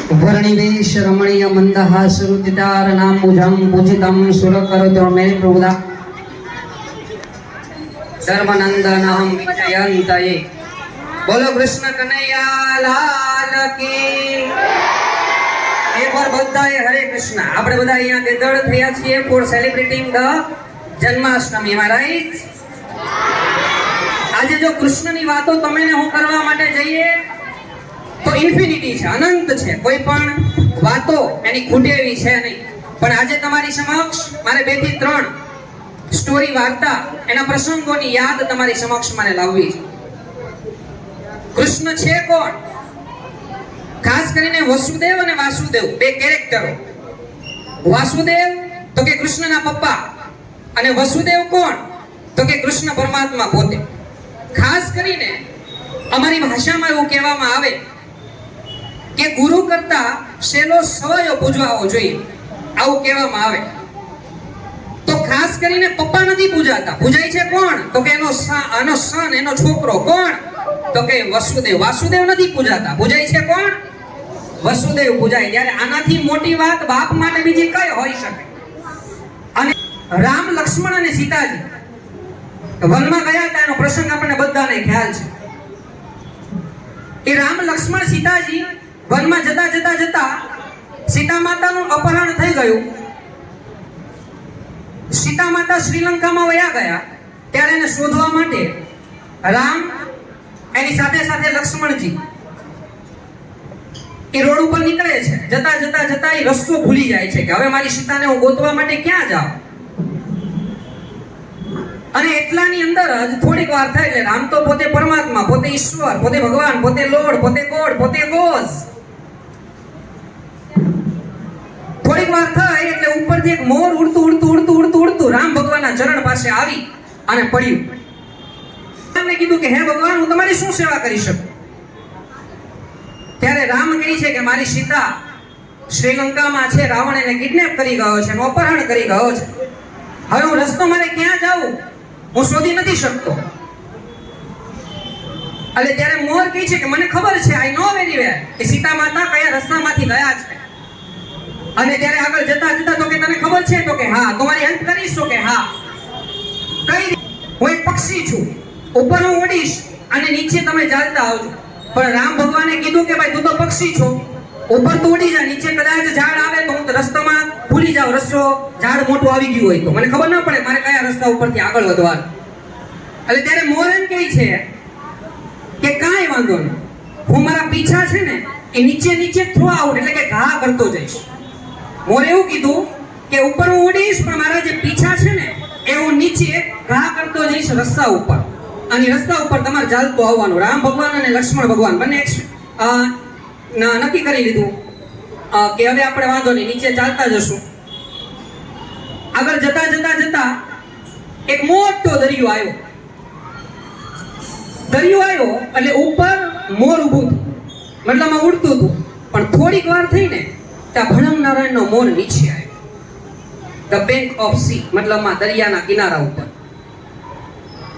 वर्णिवेश रमणीय मंदहासरुदितार नामुजं पूजितं सुरकरतो मे प्रभुदा धर्मनंदनहं विजयन्तये। बोलो कृष्ण कन्हैया लाल की। एक बार बधाए हरे कृष्ण। આપણે બધા અહીંયા ગેધડ થયા છીએ ફોર સેલિબ્રેટિંગ ધ જન્માષ્ટમી। એમાં રાઈટ આજે જો કૃષ્ણની વાતો તમે ને હું કરવા માટે જઈએ તો ઇન્ફિનિટી છે, અનંત છે, કોઈ પણ વાતો એની ખૂટે એવી છે નહીં। પણ આજે તમારી સમક્ષ મારે 2 થી 3 સ્ટોરી વાર્તા એના પ્રસંગોની યાદ તમારી સમક્ષ મને લાવવી છે। કૃષ્ણ છે કોણ? ખાસ કરીને વસુદેવ અને વાસુદેવ બે કેરેક્ટરો। વાસુદેવ તો કે કૃષ્ણના પપ્પા અને વસુદેવ કોણ? તો કે કૃષ્ણ પરમાત્મા પોતે। ખાસ કરીને અમારી ભાષામાં એવું કહેવામાં આવે કે ગુરુ કરતા શેલો સવયો પૂજવાવો જોઈએ, આવું કહેવામાં આવે। તો ખાસ કરીને પપ્પા નથી પૂજાતા, પૂજાય છે કોણ? તો કે એનો સન એનો છોકરો કોણ? તો કે વસુદેવ। વાસુદેવ નથી પૂજાતા, પૂજાય છે કોણ? વસુદેવ પૂજાય। ત્યારે આનાથી મોટી વાત બાપ માટે બીજી કઈ હોઈ શકે? અને રામ લક્ષ્મણ અને સીતાજી વનમાં ગયા હતા, એનો પ્રસંગ આપણને બધાને ખ્યાલ છે। એ રામ લક્ષ્મણ સીતાજી વનમાં જતા જતા જતા સીતા માતાનું અપહરણ થઈ ગયું। સીતા માતા શ્રીલંકામાં વયા ગયા। ત્યારે એને શોધવા માટે રામ એની સાથે સાથે લક્ષ્મણજી એ રોડ ઉપર નીકળે છે। જતા જતા જતા એ રસ્તો ભૂલી જાય છે કે હવે મારી સીતાને હું ગોતવા માટે ક્યાં જાઉં। અને એટલાની અંદર જ થોડીક વાર થાય એટલે રામ તો પોતે પરમાત્મા, પોતે ઈશ્વર, પોતે ભગવાન, પોતે લોર્ડ, પોતે ગોડ, પોતે ગોઝ। થોડીક વાર થાય એટલે ઉપરથી એક મોર ઉડતું ઉડતું ઉડતું ઉડતું ઉડતું રામ ભગવાનના ચરણ પાસે આવી અને પડ્યું। રામને કીધું કે હે ભગવાન, હું તમારી શું સેવા કરી શકું? ત્યારે રામ કહે છે કે મારી સીતા શ્રીલંકામાં છે, રાવણ એને કિડનેપ કરી ગયો છે, એનું અપહરણ કરી ગયો છે। હવે હું રસ્તો મારે ક્યાં જાઉં હું શોધી નથી શકતો। એટલે ત્યારે મોર કહે છે કે મને ખબર છે, આઈ નો વેરી વેલ કે સીતા માતા કયા રસ્તામાંથી ગયા છે। અને ત્યારે આગળ જતા જતા તો કે તને ખબર છે? તો કે હા। તો મારી હેલ્પ કરીશ? તો કે હા। કઈ? હું એક પક્ષી છું, ઉપર હું ઉડીશ અને નીચે તમે ચાલતા આવજો। પણ રામ ભગવાને કીધું કે ભાઈ તું તો પક્ષી છો, ઉપર તો ઉડી જા, નીચે કદાચ ઝાડ આવે તો હું રસ્તામાં ભૂલી જાઉં, રસ્તો ઝાડ મોટું આવી ગયું હોય તો મને ખબર ના પડે મારે કયા રસ્તા ઉપરથી આગળ વધવાનું। એટલે ત્યારે મોર એમ કહે છે કે કાંઈ વાંધો નહીં, હું મારા પીછા છે ને એ નીચે નીચે થ્રો આઉટ એટલે કે ઘા કરતો જઈશ। મોરે એવું કીધું કે ઉપર હું ઉડીશ પણ મારા જે પીછા છે ને એ હું નીચે ઘા કરતો જઈશ રસ્તા ઉપર, અને રસ્તા ઉપર તમારે ચાલતું આવવાનું। રામ ભગવાન અને લક્ષ્મણ ભગવાન બંને નક્કી કરી લીધું કે હવે આપણે વાંધો નહીં, નીચે ચાલતા જશું। આગળ જતા જતા જતા એક મોટો દરિયો આવ્યો। દરિયો આવ્યો એટલે ઉપર મોર ઊભું હતું, મતલબમાં ઉડતું હતું। પણ થોડીક વાર થઈને ત્યાં ભણમ નારાયણનો મોર નીચે આવ્યો, ધ બેંક ઓફ સી, મતલબમાં દરિયાના કિનારા ઉપર।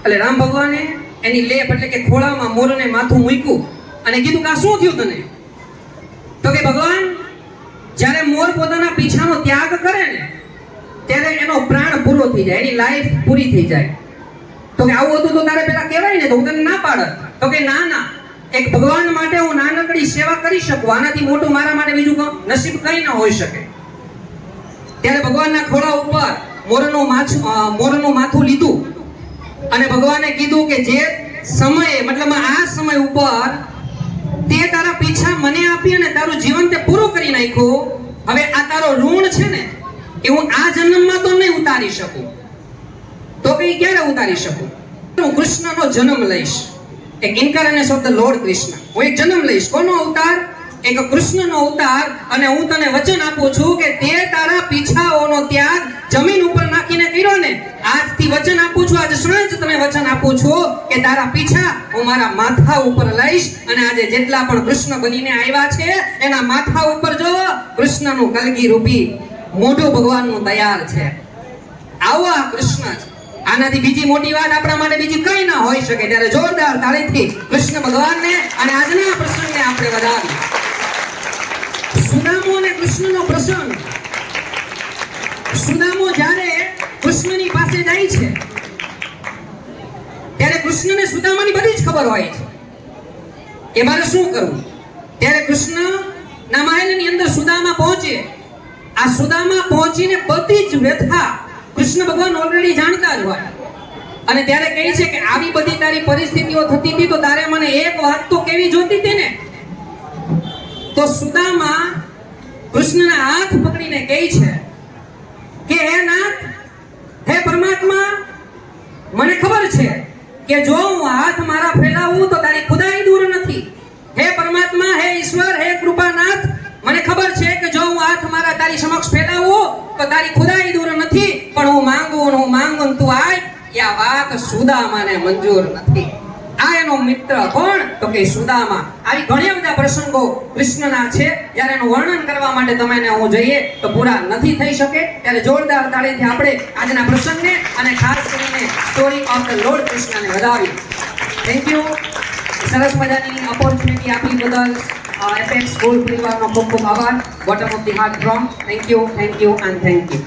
એટલે રામ ભગવાને એની લેપ એટલે કે ખોળામાં મોરને માથું મૂક્યું અને કીધું કે આ શું થયું તને? તો કે ભગવાન, જ્યારે મોર પોતાના પીછાનો ત્યાગ કરે ને ત્યારે એનો પ્રાણ પૂરો થઈ જાય, એની લાઈફ પૂરી થઈ જાય। તો કે આવું હતું તો તારે પેલા કહેવાય ને, તો હું તને ના પાડત। તો કે ના ના, એક ભગવાન માટે હું નાનકડી સેવા કરી શકું, આનાથી મોટું મારા માટે બીજું નસીબ કંઈ ન હોઈ શકે। ત્યારે ભગવાનના ખોળા ઉપર મોરનું માથું લીધું અને ભગવાને કીધું કે જે સમયે મતલબ આ સમય ઉપર તે તારા પીછા મને આપી અને તારું જીવન તે પૂરું કરી નાખ્યું, હવે આ તારો ઋણ છે ને એ હું આ જન્મમાં તો નહીં ઉતારી શકું। તો કઈ ક્યારે ઉતારી શકું? હું કૃષ્ણનો જન્મ લઈશ, એક ઇન્કાર્નેશન ઓફ ધ લોર્ડ કૃષ્ણ। હું એક જન્મ લઈશ, કોનો અવતાર? એક કૃષ્ણનો અવતાર। અને હું તને વચન આપું છું કે તે તારા પીછાઓનો ત્યાગ જમીન ઉપર નાખીને કર્યો ને, આજથી વચન આપું છું, આજ સાંજ તને વચન આપું છું કે તારા પીછા હું મારા માથા ઉપર લઈશ। અને આજે જેટલા પણ કૃષ્ણ બનીને આવ્યા છે એના માથા ઉપર જો કૃષ્ણનું કલગી રૂપી મોઢું ભગવાનનું તૈયાર છે। આવો આ કૃષ્ણ છે, આનાથી બીજી મોટી વાત આપણા માટે બીજી કઈ ના હોઈ શકે। ત્યારે જોરદાર તાળીથી કૃષ્ણ ભગવાનને અને આજના પ્રસંગને આપણે વધાવીએ। કૃષ્ણનો પ્રસંગ. સુદામો જ્યારે કૃષ્ણની પાસે જાય છે ત્યારે કૃષ્ણને સુદામાની બધી જ ખબર હોય છે કે મારે શું કરવું. ત્યારે કૃષ્ણના મહેલની અંદર સુદામા પહોંચે. આ સુદામા પહોંચીને બધી જ વ્યથા કૃષ્ણ ભગવાન ઓલરેડી જાણતા જ હોય અને ત્યારે કહે છે કે આવી બધી તારી પરિસ્થિતિઓ થતી હતી તો તારે મને એક વાત તો કેવી જોતી હતી ને. તો સુદામા કૃષ્ણના હાથ પકડીને કહે છે કે હે નાથ, હે પરમાત્મા, મને ખબર છે કે જો હું હાથ મારા ફેલાવું તો તારી ખુદાઈ દૂર નથી. હે પરમાત્મા, હે ઈશ્વર, હે કૃપાનાથ, મને ખબર છે કે જો હું હાથ મારા તારી સમક્ષ ફેલાવું તો તારી ખુદાઈ દૂર નથી, પણ હું માંગુ ને તું આય, એ આ વાત સુદામાને મંજૂર નથી. આ એનો મિત્ર કોણ? તો કે સુદામા. આવી ઘણા બધા પ્રસંગો કૃષ્ણના છે. જ્યારે એનું વર્ણન કરવા માટે તમે હું જઈએ તો પૂરા નથી થઈ શકે. ત્યારે જોરદાર તાળીથી આપણે આજના પ્રસંગને અને ખાસ કરીને સ્ટોરી ઓફ ધ લોર્ડ કૃષ્ણને વધાવી. Thank you. સરસ મજાની ઓપોર્ચ્યુનિટી આપી બદલ એપેક્સ સ્કૂલ પરિવારનો ખૂબ ખૂબ આભાર. Bottom of the heart from. Thank you and thank you.